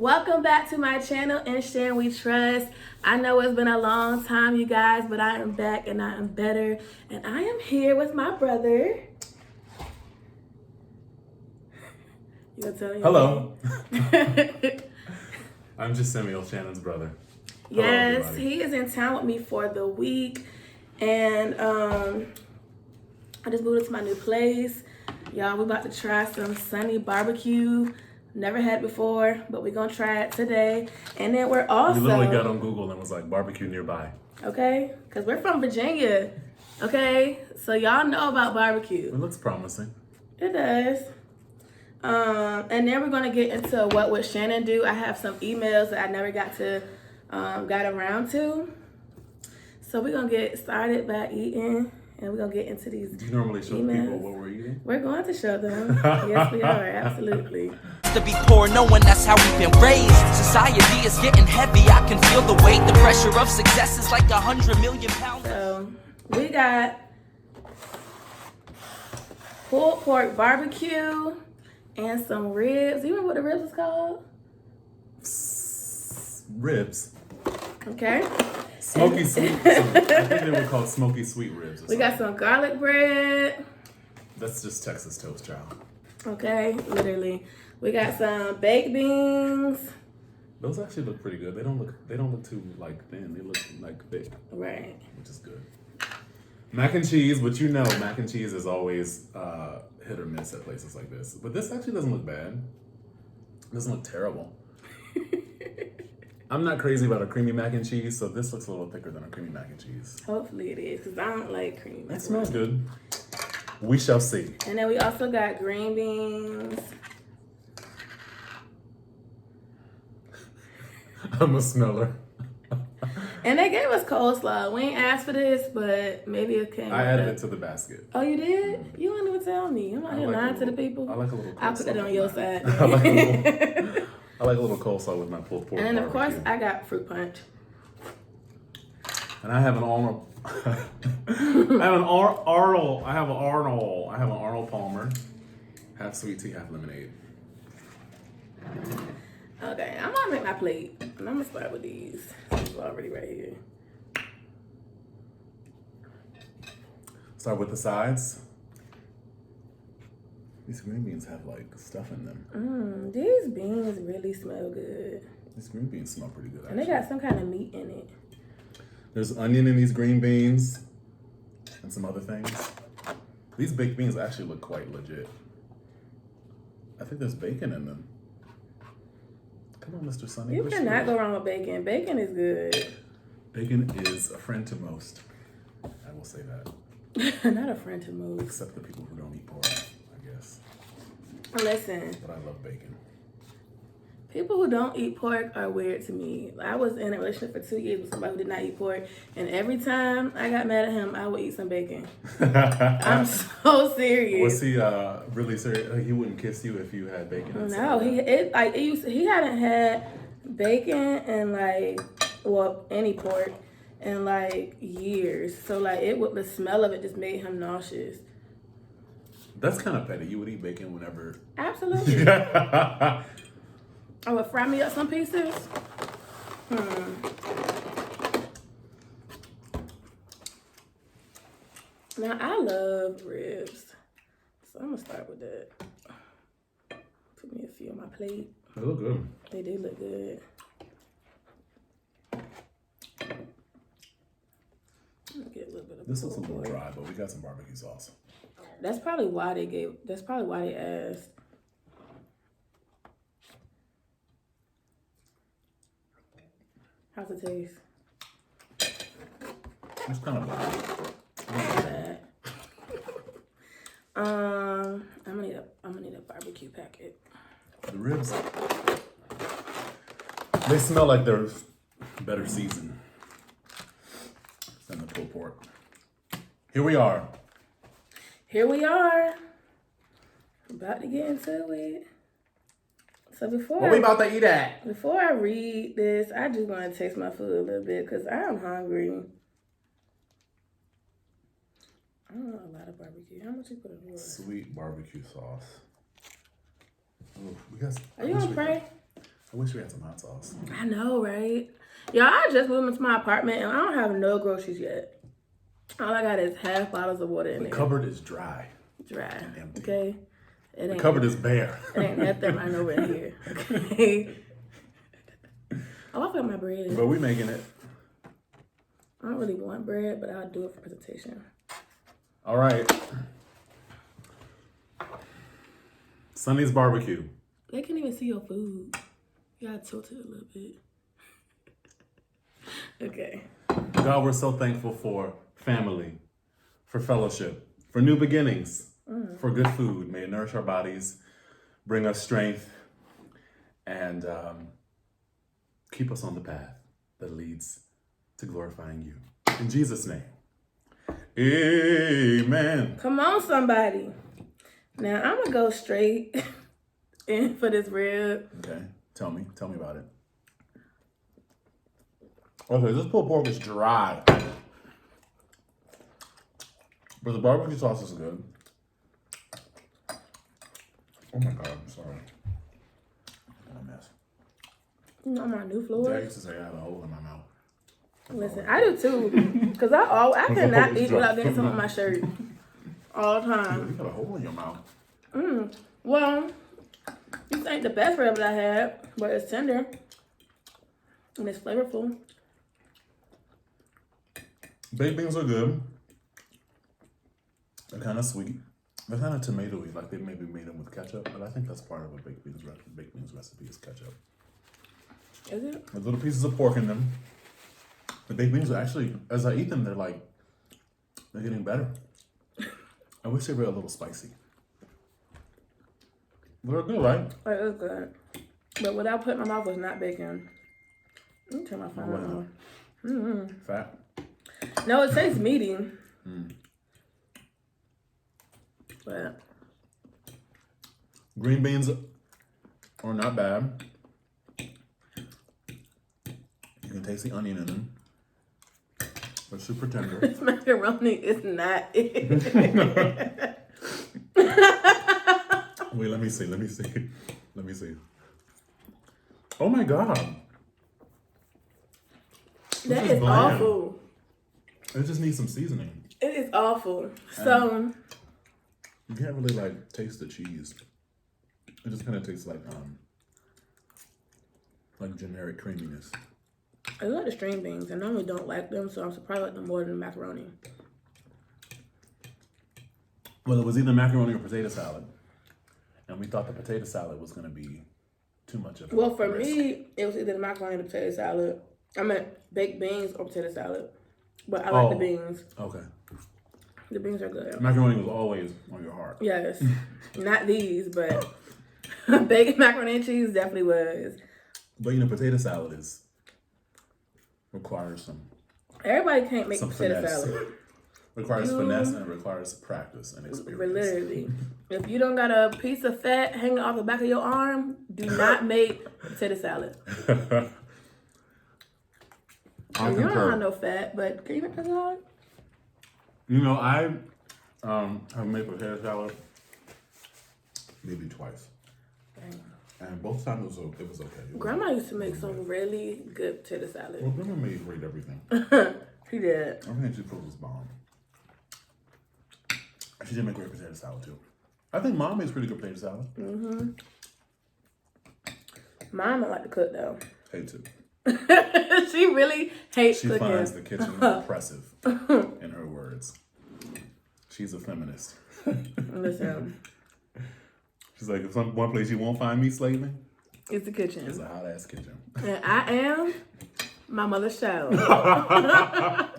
Welcome back to my channel, In Sharing We Trust. I know it's been a long time, you guys, but I am back and I am better. And I am here with my brother. You gonna tell me? Hello. I'm just Samuel Shannon's brother. Hello, yes, everybody. he is in town with me for the week. And I just moved into my new place. Y'all, we about to try some Sonny barbecue. Never had it before, but we're gonna try it today. And then we're also... We literally got on Google and was like, barbecue nearby. Okay, because we're from Virginia. Okay, so y'all know about barbecue. It looks promising. It does. And then we're gonna get into what would Shannon do. I have some emails that I never got around to. So we're gonna get started by eating, and we're gonna get into these. Do you normally show emails. people what we're eating? We're going to show them. Yes, we are. Absolutely. To be poor, knowing that's how we've been raised. Society is getting heavy. I can feel the weight. The pressure of success is like 100 million pounds. So we got pulled pork barbecue and some ribs. You remember what the ribs is called? Ribs. Okay. Smoky sweet. I think they were called smoky sweet ribs. We got some garlic bread. That's just Texas toast, child. Okay, literally. We got some baked beans. Those actually look pretty good. They don't look too like thin. They look like thick. Right. Which is good. Mac and cheese, but you know mac and cheese is always hit or miss at places like this. But this actually doesn't look bad. It doesn't look terrible. I'm not crazy about a creamy mac and cheese, so this looks a little thicker than a creamy mac and cheese. Hopefully it is, because I don't like creamy mac. That smells good. We shall see. And then we also got green beans. I'm a smeller. And they gave us coleslaw. We ain't asked for this, but maybe it came. I added it to the basket. Oh, you did? You didn't even tell me. I'm not here lying to the people. I like a little coleslaw. I'll put that on your side. I like a little coleslaw with my pulled pork. And then, of course, barbecue. I got fruit punch. And I have an Arnold. I have an Arnold Palmer. Half sweet tea, half lemonade. Okay, I'm gonna make my plate. And I'm gonna start with these. It's already right here. Start with the sides. These green beans have like stuff in them. These beans really smell good. These green beans smell pretty good, actually. And they got some kind of meat in it. There's onion in these green beans and some other things. These baked beans actually look quite legit. I think there's bacon in them. Come on, Mr. Sonny. You cannot go wrong with bacon. Bacon is good. Bacon is a friend to most. I will say that. Not a friend to most. Except the people who don't eat pork, I guess. Listen. But I love bacon. People who don't eat pork are weird to me. I was in a relationship for 2 years with somebody who did not eat pork, and every time I got mad at him, I would eat some bacon. I'm so serious. Was he really serious? Like, he wouldn't kiss you if you had bacon? No, he hadn't had bacon and any pork in years. So the smell of it just made him nauseous. That's kind of petty. You would eat bacon whenever. Absolutely. I would fry me up some pieces. Now, I love ribs. So I'm going to start with that. Put me a few on my plate. They look good. They do look good. Get a little bit of This looks a little dry, but we got some barbecue sauce. That's probably why they asked. How's it taste? It's kind of bad. I'm gonna need a barbecue packet. The ribs, they smell like they're better seasoned than the pulled pork. Here we are. About to get into it. So What we about to eat at? Before I read this, I just want to taste my food a little bit because I'm hungry. I don't know a lot of barbecue. How much you put in yours? Sweet barbecue sauce. Ooh, Are you gonna pray? I wish we had some hot sauce. I know, right? Y'all, I just moved into my apartment and I don't have no groceries yet. All I got is half bottles of water in The there. cupboard is dry. Dry. And empty. Okay. The cupboard is bare. It ain't nothing I know in here. Okay. Oh, I got my bread. But we making it. I don't really want bread, but I'll do it for presentation. All right. Sonny's barbecue. They can't even see your food. You gotta tilt it a little bit. Okay. God, we're so thankful for family, for fellowship, for new beginnings, for good food. May it nourish our bodies, bring us strength, and keep us on the path that leads to glorifying you. In Jesus' name, amen. Come on, somebody. Now, I'm gonna go straight in for this rib. Okay, tell me about it. Okay, this pulled pork is dry, but the barbecue sauce is good. Oh my God, I'm sorry. I'm a mess. You know my new Dad floor. used to say I have a hole in my mouth. Listen, I do too. Cause I cannot eat without getting some on my shirt all the You time. got a hole in your mouth. Well, this ain't the best rib that I had, but it's tender and it's flavorful. Baked beans are good. They're kind of sweet. They're kind of tomatoey, like they maybe made them with ketchup. But I think that's part of a baked beans recipe is ketchup. Is it? With little pieces of pork in them. The baked beans are actually, as I eat them, they're getting better. I wish they were a little spicy. They're good, right? Oh, it was good. But what I put in my mouth was not bacon. Let me turn my phone on. Fat. No, it tastes meaty. But Green beans are not bad. You can taste the onion in them. They're super tender. this macaroni is not it. Wait, let me see. Oh my God. That is is bland. awful. It just needs some seasoning. It is awful. So You can't really taste the cheese. It just kind of tastes like generic creaminess. I like the string beans. I normally don't like them, so I'm surprised I like them more than the macaroni. Well, it was either macaroni or potato salad, and we thought the potato salad was going to be too much of a Well, for risk. me, it was either the macaroni or the potato salad. I meant baked beans or potato salad. But I like the beans. Okay. The beans are good. Macaroni was always on your heart. Yes. Not these, but baked macaroni and cheese definitely was. But potato salad requires some Everybody can't make potato finesse. salad. Requires finesse and it requires practice and experience. Literally. If you don't got a piece of fat hanging off the back of your arm, do not make potato salad. I You don't concur. have no fat, but can you make potato salad? I have made potato salad maybe twice. Dang. And both times it was okay. Grandma used to make some really good potato Well, salad. Grandma made great everything. She did. I think she put was bomb. She did make great potato salad too. I think Mom makes pretty good potato salad. Mom don't like to cook though. Hates it. She really hates She cooking. finds the kitchen oppressive, in her words. She's a feminist. Listen, She's like, if one place you won't find me slaving, it's the kitchen. it's a hot ass kitchen. And I am my mother's child. I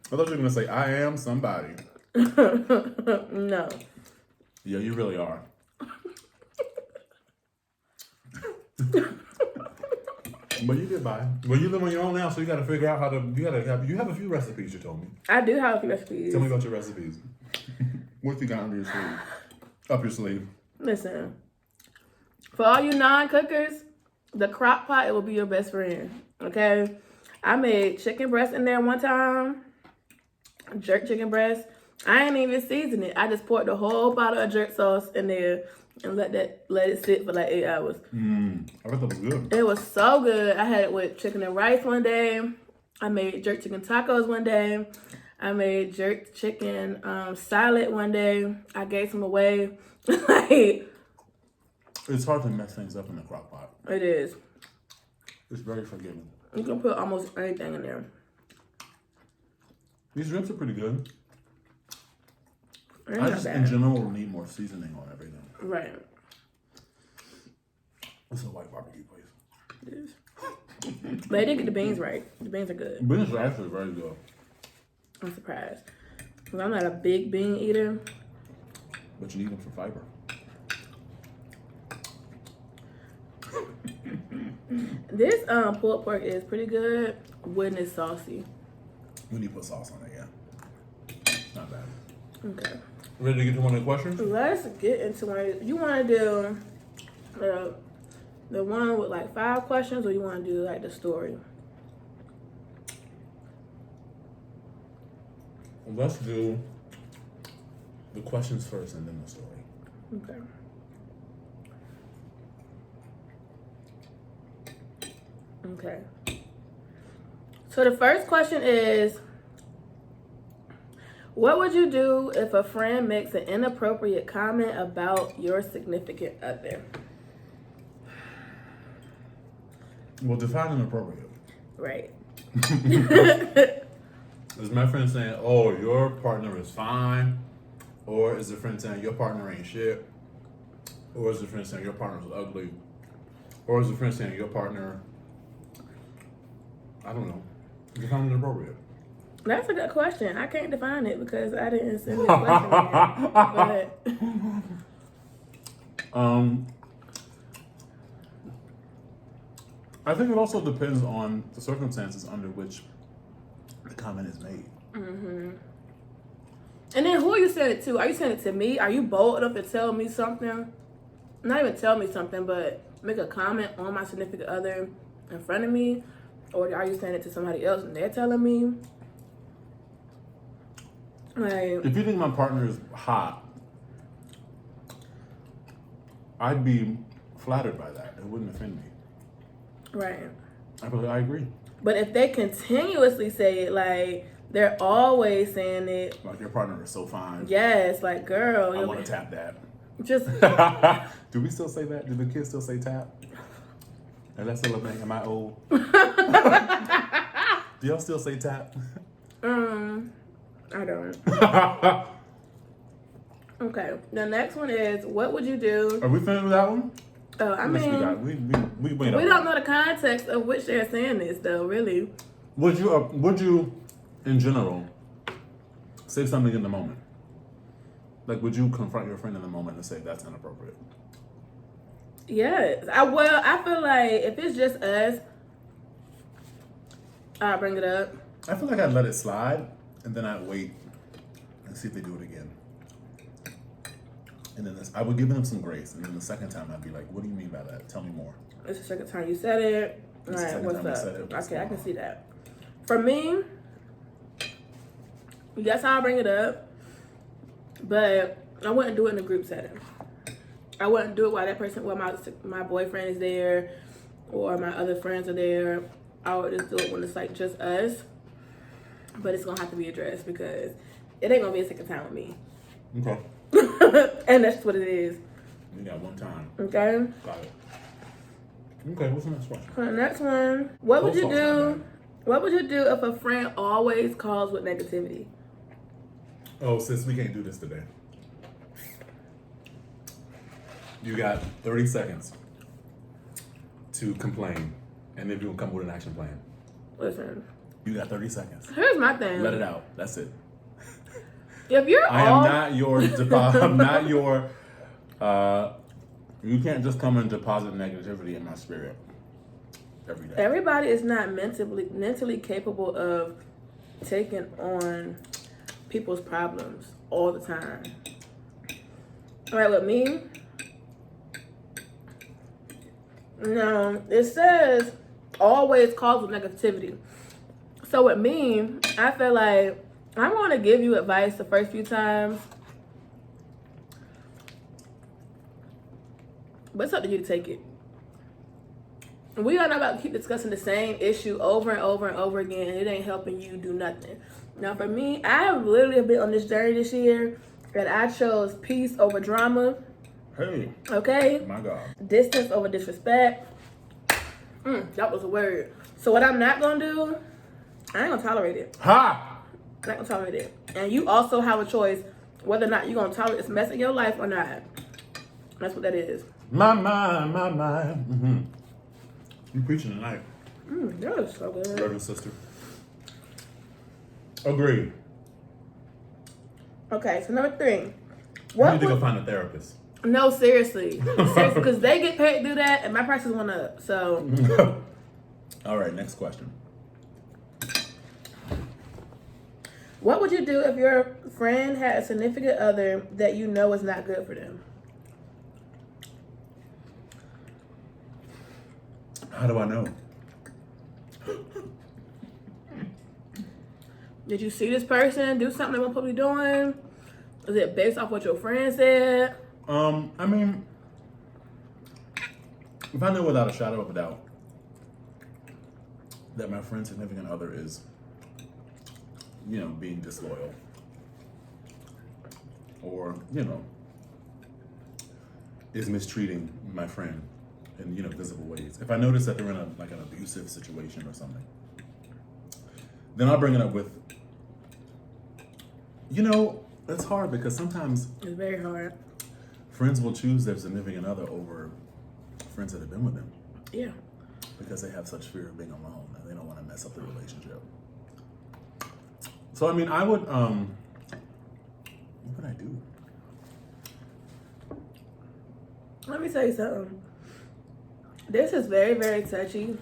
thought you were gonna say, I am somebody. No. Yeah, you really are. But you get by. Well, you live on your own now, so you got to figure out how to. You have a few recipes. You told me. I do have a few recipes. Tell me about your recipes. What you got under your sleeve? Up your sleeve. Listen, for all you non-cookers, the crock pot, it will be your best friend. Okay? I made chicken breast in there one time. Jerk chicken breast. I ain't even season it. I just poured the whole bottle of jerk sauce in there. and let it sit for like 8 hours. I thought that was good. It was so good. I had it with chicken and rice one day. I made jerk chicken tacos one day. I made jerk chicken salad one day. I gave some away. Like, it's hard to mess things up in the crock pot. It is. It's very forgiving. You can put almost anything in there. These ribs are pretty good. They're I not just, bad. in general, need more seasoning on everything. Right. It's a white barbecue place. It is. But they did get the beans right. The beans are good. Beans are actually very good. I'm surprised. Because I'm not a big bean eater. But you need them for fiber. This pulled pork is pretty good when it's saucy. You need to put sauce on it, yeah. Not bad. Okay. Ready to get to one of the questions? Let's get into one. You want to do the one with like 5 questions, or you want to do like the story? Let's do the questions first and then the story. Okay. Okay. So the first question is, what would you do if a friend makes an inappropriate comment about your significant other? Well, define inappropriate. Right. Is my friend saying, oh, your partner is fine? Or is the friend saying, your partner ain't shit? Or is the friend saying, your partner's ugly? Or is the friend saying, your partner, I don't know, define inappropriate? That's a good question. I can't define it because I didn't send this question in. But I think it also depends on the circumstances under which the comment is made. and then who are you sending it to? Are you sending it to me? Are you bold enough to tell me something? Not even tell me something, but make a comment on my significant other in front of me? Or are you sending it to somebody else and they're telling me? Like, If you think my partner is hot, I'd be flattered by that. It wouldn't offend me. right. I'd be like, I agree. But if they continuously say it, like, they're always saying it, Like, your partner is so fine. yes, like, girl, I you're want to tap that. just, Do we still say that? Do the kids still say tap? And that's still a thing. Am I old? Do y'all still say tap? I don't. Okay, the next one is, what would you do? Are we finished with that one? I Yes, mean, we we don't know the context of which they're saying this, though, really. Would you, in general, say something in the moment? Like, would you confront your friend in the moment and say that's inappropriate? Yes. I feel like if it's just us, I'll bring it up. I feel like I'd let it slide, and then I'd wait and see if they do it again. And then I would give them some grace, and then the second time I'd be like, what do you mean by that? Tell me more. It's the second time you said it. All It's the right, second what's time I up? said it. What's Okay, I going can on? see that. For me, yes, I'll bring it up, but I wouldn't do it in a group setting. I wouldn't do it while that person, while my boyfriend is there, or my other friends are there. I would just do it when it's like just us. But it's gonna have to be addressed because it ain't gonna be a second time with me. Okay. And that's what it is. We got one time. Okay. Got it. Okay, what's the next question? For the next one, what would you Coleslaw's not do? bad. What would you do if a friend always calls with negativity? Oh, sis, we can't do this today. You got 30 seconds to complain, and then you will come with an action plan. Listen, You got 30 seconds. here's my thing. Let it out. That's it. If you're I am not your I'm not your you can't just come and deposit negativity in my spirit every day. everybody is not mentally capable of taking on people's problems all the time. All right, with me, no, it says always calls with negativity. So with me, I feel like I'm going to give you advice the first few times. But it's up to you to take it. We are not about to keep discussing the same issue over and over and over again. It ain't helping you do nothing. Now, for me, I have literally been on this journey this year, and I chose peace over drama. Hey. Okay? My God. Distance over disrespect. That was a word. So what I'm not gonna do, I ain't gonna tolerate it. Ha! I'm not gonna tolerate it. And you also have a choice whether or not you're gonna tolerate this mess in your life or not. That's what that is. My mind. Mm-hmm. You preaching tonight. That was so good. Reverend sister. Agreed. Okay, so number 3. I What need to go would, find a therapist. no, seriously. Seriously, because they get paid to do that, and my prices went up. So, All right, next question. what would you do if your friend had a significant other that you know is not good for them? How do I know? Did you see this person do something they weren't supposed to be doing? Is it based off what your friend said? I mean, if I know without a shadow of a doubt that my friend's significant other is, being disloyal or, is mistreating my friend in, visible ways. If I notice that they're in an abusive situation or something, then I'll bring it up with, it's hard because sometimes It's very hard. friends will choose their significant other over friends that have been with them Yeah. because they have such fear of being alone and they don't want to mess up the relationship. So, I mean, I would, what would I do? Let me tell you something. This is very, very touchy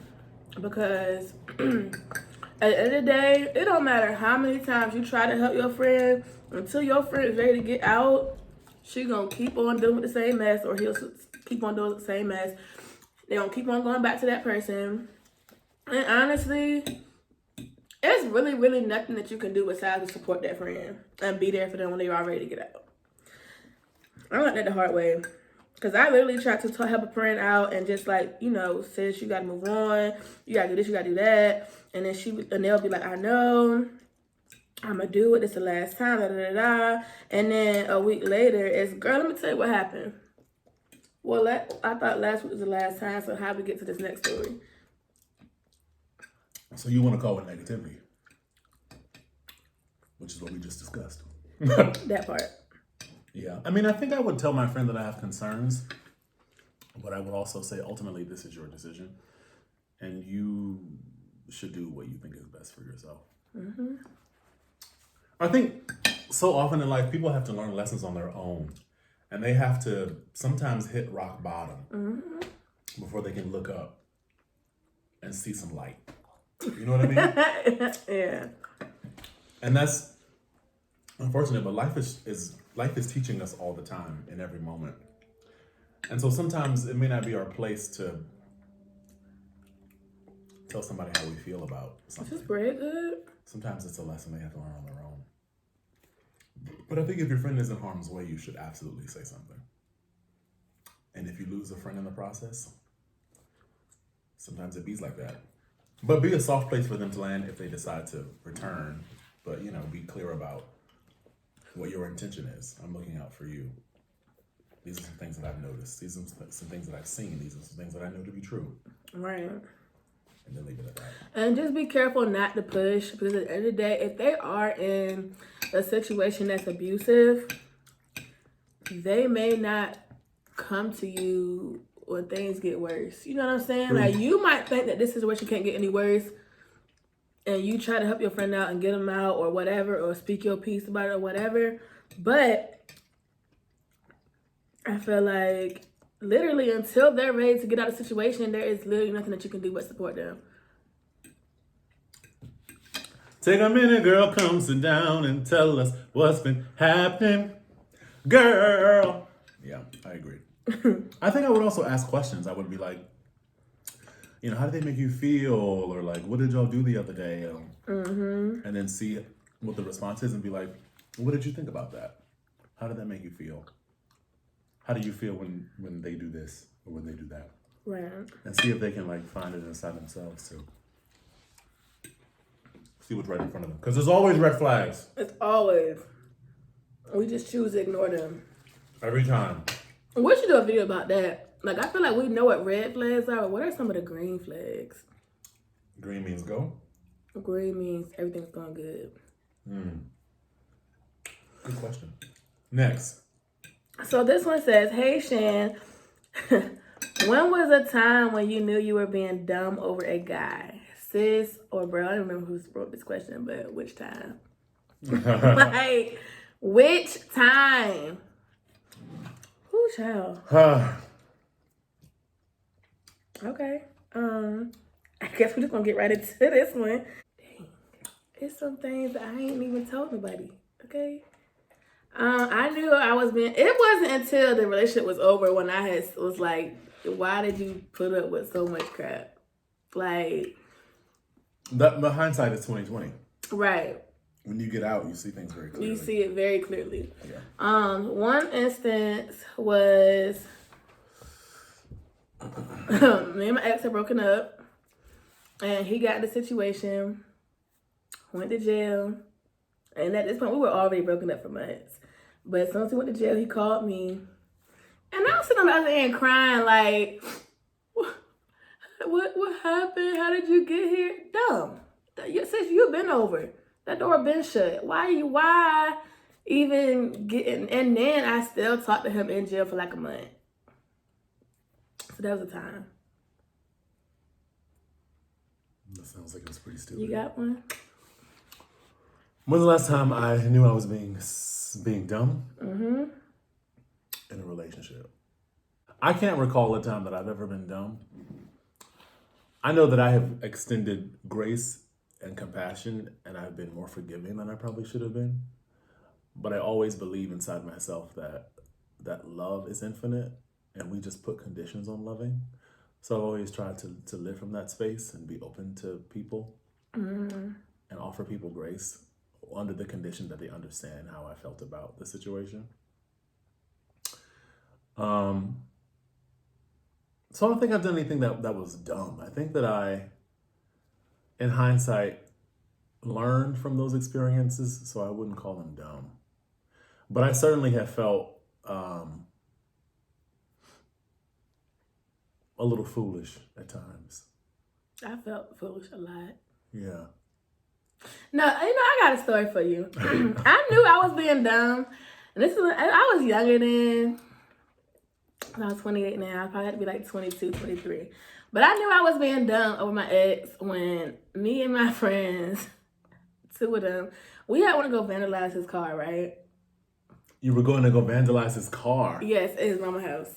because at the end of the day, it don't matter how many times you try to help your friend, until your friend is ready to get out, she gonna keep on doing the same mess, or he'll keep on doing the same mess. They gonna keep on going back to that person. And honestly, it's really, really nothing that you can do besides to support that friend and be there for them when they are ready to get out. I learned that the hard way. Because I literally tried to help a friend out and just sis, you got to move on. You got to do this, you got to do that. And then they'll be like, I know, I'm going to do it. It's the last time, da, da, da, da. And then a week later, girl, let me tell you what happened. Well, I thought last week was the last time, so how do we get to this next story? So you want to call it negativity, which is what we just discussed. That part. Yeah. I mean, I think I would tell my friend that I have concerns, but I would also say, ultimately, this is your decision, and you should do what you think is best for yourself. Mm-hmm. I think so often in life, people have to learn lessons on their own, and they have to sometimes hit rock bottom before they can look up and see some light. You know what I mean? Yeah. And that's unfortunate, but life is teaching us all the time in every moment. And so sometimes it may not be our place to tell somebody how we feel about something. This is pretty good. Sometimes it's a lesson they have to learn on their own. But I think if your friend is in harm's way, you should absolutely say something. And if you lose a friend in the process, sometimes it be's like that. But be a soft place for them to land if they decide to return. But, be clear about what your intention is. I'm looking out for you. These are some things that I've noticed. These are some things that I've seen. These are some things that I know to be true. Right. And then leave it at that. And just be careful not to push, because at the end of the day, if they are in a situation that's abusive, they may not come to you when things get worse. You know what I'm saying? True. Like, you might think that this situation can't get any worse, and you try to help your friend out and get them out or whatever, or speak your piece about it or whatever. But I feel like literally until they're ready to get out of the situation, there is literally nothing that you can do but support them. Take a minute, girl, come sit down and tell us what's been happening. Girl. Yeah, I agree. I think I would also ask questions. I would be like, how did they make you feel? Or like, what did y'all do the other day? And then see what the response is and be like, what did you think about that? How did that make you feel? How do you feel when they do this? Or when they do that. Right. And see if they can like find it inside themselves too. See what's right in front of them. Because there's always red flags. It's always. We just choose to ignore them. Every time. We should do a video about that. Like, I feel like we know what red flags are. What are some of the green flags? Green means go? Green means everything's going good. Good question. Next. So this one says, hey, Shan, when was a time when you knew you were being dumb over a guy? Sis or bro? I don't remember who wrote this question, but which time? Like, which time? Who, child? Okay. I guess we're just gonna get right into this one. Dang. It's some things that I ain't even told nobody. Okay. I knew I was being. It wasn't until the relationship was over when I was like, "Why did you put up with so much crap?" Like, the hindsight is 20/20. Right. When you get out, you see things very clearly. You see it very clearly. Yeah. One instance was me and my ex had broken up, and he got in the situation, went to jail, and at this point we were already broken up for months. But as soon as he went to jail, he called me, and I was sitting on the other end crying like, "What happened? How did you get here? Dumb. Since you've been over, that door been shut. Why even getting?" And then I still talked to him in jail for like a month. So that was a time. That sounds like it was pretty stupid. You got one? When's the last time I knew I was being dumb? Mm-hmm. In a relationship. I can't recall a time that I've ever been dumb. I know that I have extended grace and compassion, and I've been more forgiving than I probably should have been. But I always believe inside myself that love is infinite, and we just put conditions on loving. So I've always tried to live from that space and be open to people and offer people grace under the condition that they understand how I felt about the situation. So I don't think I've done anything that was dumb. I think that I, in hindsight, learned from those experiences, so I wouldn't call them dumb. But I certainly have felt a little foolish at times. I felt foolish a lot. Yeah. No, I got a story for you. I knew I was being dumb. And I was younger then. I was 28 now. I probably had to be like 22, 23. But I knew I was being dumb over my ex when me and my friends, two of them, we had want to go vandalize his car, right? You were going to go vandalize his car? Yes, at his mama's house.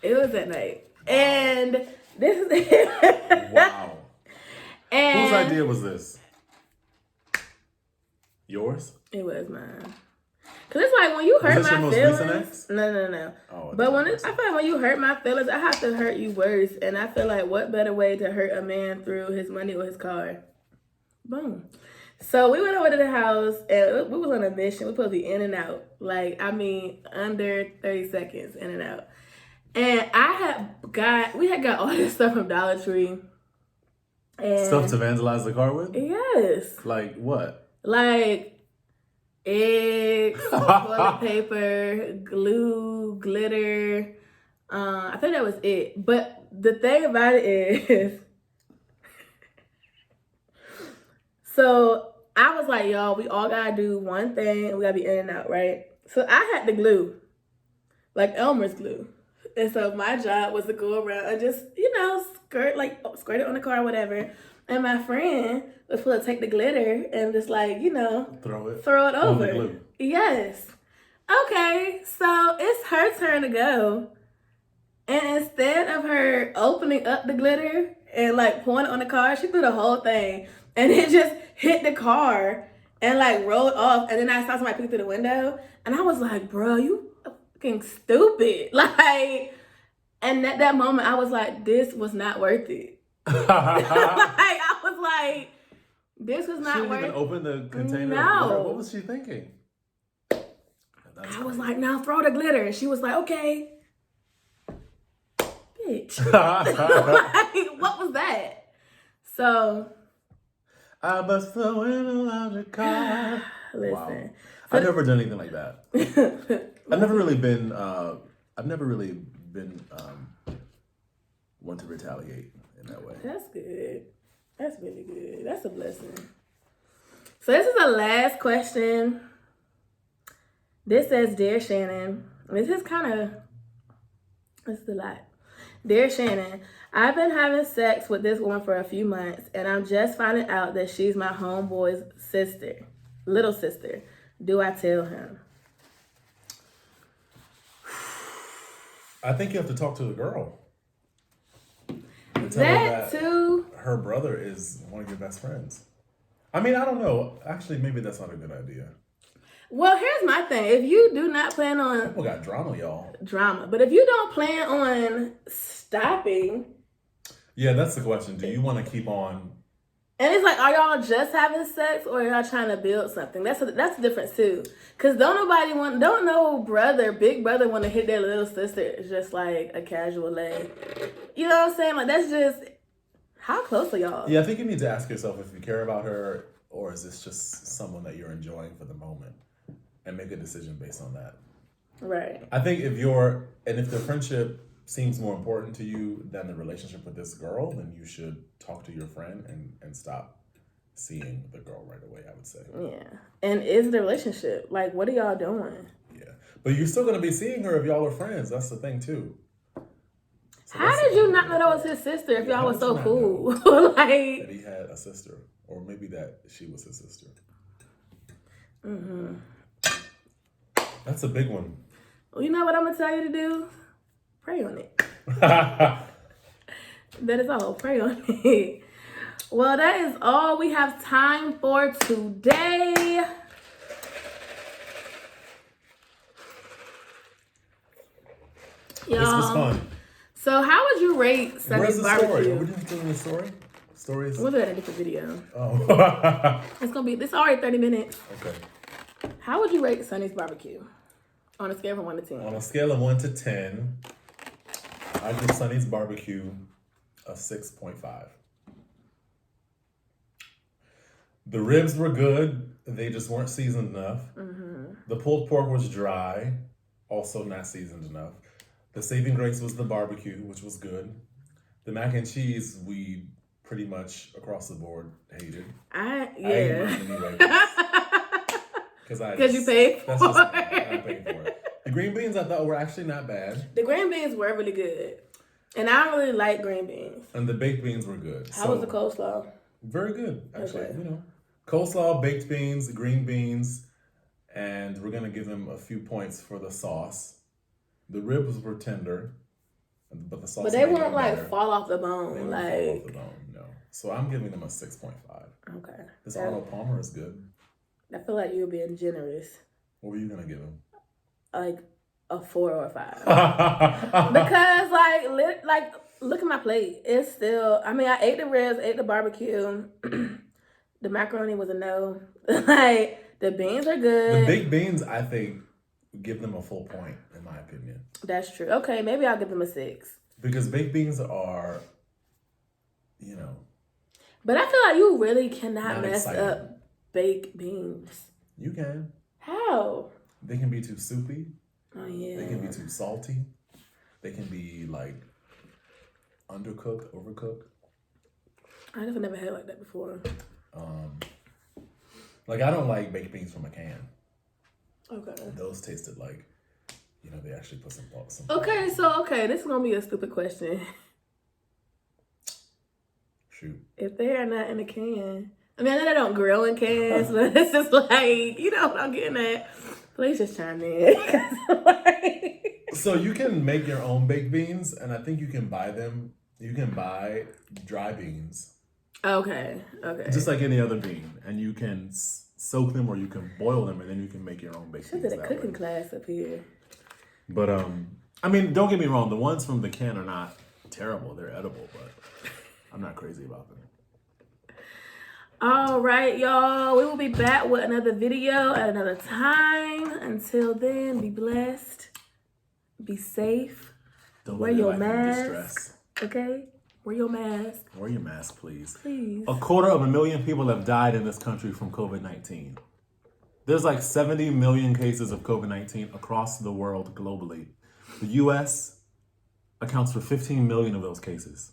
It was at night. And this is it. Wow. And whose idea was this? Yours? It was mine. Cause it's like when you hurt Was this my your most feelings. recent ex? No. Oh, But I feel like when you hurt my feelings, I have to hurt you worse. And I feel like what better way to hurt a man through his money or his car? Boom. So we went over to the house and we was on a mission. We supposed to be in and out. Like, I mean, under 30 seconds in and out. And we had got all this stuff from Dollar Tree. And stuff to vandalize the car with? Yes. Like what? Like eggs, toilet paper, glue, glitter. I think that was it. But the thing about it is, so I was like, y'all, we all gotta do one thing and we gotta be in and out, right? So I had the glue, like Elmer's glue. And so my job was to go around and just, squirt it on the car or whatever. And my friend was supposed to take the glitter and just throw it over. The glue. Yes. Okay, so it's her turn to go. And instead of her opening up the glitter and pouring it on the car, she threw the whole thing. And it just hit the car and rolled off. And then I saw somebody peek through the window. And I was like, bro, you fucking stupid. And at that moment, I was like, this was not worth it. I was like, this was not worth it. She didn't even open the container. No. What was she thinking? I was like, now throw the glitter. And she was like, okay. bitch. Like, what was that? So I must throw in a lounge car. listen. Wow. I've never done anything like that. I've never really been one to retaliate in that way. That's good. That's really good. That's a blessing. So this is the last question. This says, Dear Shannon. This is a lot. Dear Shannon, I've been having sex with this woman for a few months, and I'm just finding out that she's my homeboy's sister, little sister. Do I tell him? I think you have to talk to the girl. And tell That her too. her brother is one of your best friends. I mean, I don't know. Actually, maybe that's not a good idea. Well, here's my thing. If you do not plan on People got drama, y'all. but if you don't plan on stopping, Yeah, that's the question. Do you want to keep on? and it's like, are y'all just having sex or are y'all trying to build something? That's the difference too. Cause don't no big brother want to hit their little sister. It's just like a casual leg. You know what I'm saying? Like that's just, how close are y'all? Yeah, I think you need to ask yourself if you care about her or is this just someone that you're enjoying for the moment, and make a decision based on that. Right. I think if the friendship seems more important to you than the relationship with this girl, then you should talk to your friend and stop seeing the girl right away, I would say. Yeah. And is the relationship, like, what are y'all doing? Yeah. But you're still going to be seeing her if y'all are friends. That's the thing, too. So How did you not know that was his sister if y'all was so cool? Like, that he had a sister, or maybe that she was his sister. mm-hmm. That's a big one. Well, you know what I'm going to tell you to do? Pray on it. That is all. Pray on it. Well, that is all we have time for today. This was fun. So how would you rate Sonny's barbecue? Story? Are we just doing the story? Stories? We'll do that in a different video. Oh. It's already 30 minutes. Okay. How would you rate Sonny's barbecue? On a scale from 1 to 10. On a scale of 1 to 10, I give Sonny's barbecue a 6.5. The ribs were good. They just weren't seasoned enough. Mm-hmm. The pulled pork was dry, also not seasoned enough. The saving grace was the barbecue, which was good. The mac and cheese, we pretty much across the board hated. I ate mine anyway. Because you paid for it. I paid for it. The green beans I thought were actually not bad. The green beans were really good. And I don't really like green beans. And the baked beans were good. How was the coleslaw? Very good, actually. Okay. You know, coleslaw, baked beans, green beans, and we're gonna give them a few points for the sauce. The ribs were tender, but the sauce. But they won't like fall off the bone. They won't fall off the bone, no. So I'm giving them a 6.5. Okay. This Arnold Palmer is good. I feel like you're being generous. What were you gonna give him? Like a 4 or a 5. Because like look at my plate. It's still, I mean, I ate the ribs, ate the barbecue. The macaroni was a no. Like the beans are good. The baked beans, I think, give them a full point, in my opinion. That's true. Okay, maybe I'll give them a 6. Because baked beans are, you know. But I feel like you really cannot mess exciting. up baked beans. You can. How? They can be too soupy. Oh yeah. They can be too salty. They can be like undercooked, overcooked. I just never had it like that before. Like I don't like baked beans from a can. Okay. Those tasted like, you know, they actually put some thought. Okay, this is gonna be a stupid question. Shoot. If they are not in a can, I mean, I know they don't grill in cans, but it's just like, you know what I'm getting at. Please just chime in. So you can make your own baked beans, and I think you can buy them. You can buy dry beans. Okay. Just like any other bean, and you can soak them or you can boil them, and then you can make your own baked beans. Should did a cooking class up here. But I mean, don't get me wrong. The ones from the can are not terrible. They're edible, but I'm not crazy about them. All right, y'all. We will be back with another video at another time. Until then, be blessed, be safe, Don't Wear live your life in mask. distress. Okay? Wear your mask. Wear your mask, please. Please. 250,000 people have died in this country from COVID-19. There's like 70 million cases of COVID-19 across the world globally. The US accounts for 15 million of those cases.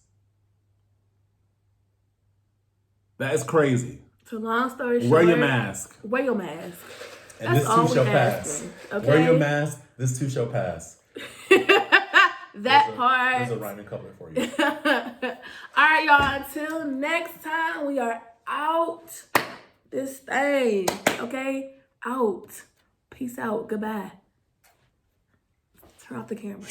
That is crazy. So long story short. Wear your mask. Wear your mask. And That's this too all shall we pass. asking, okay? Wear your mask. This too shall pass. That part. There's a rhyming couplet for you. All right, y'all. Until next time, we are out this thing. Okay? Out. Peace out. Goodbye. Turn off the camera.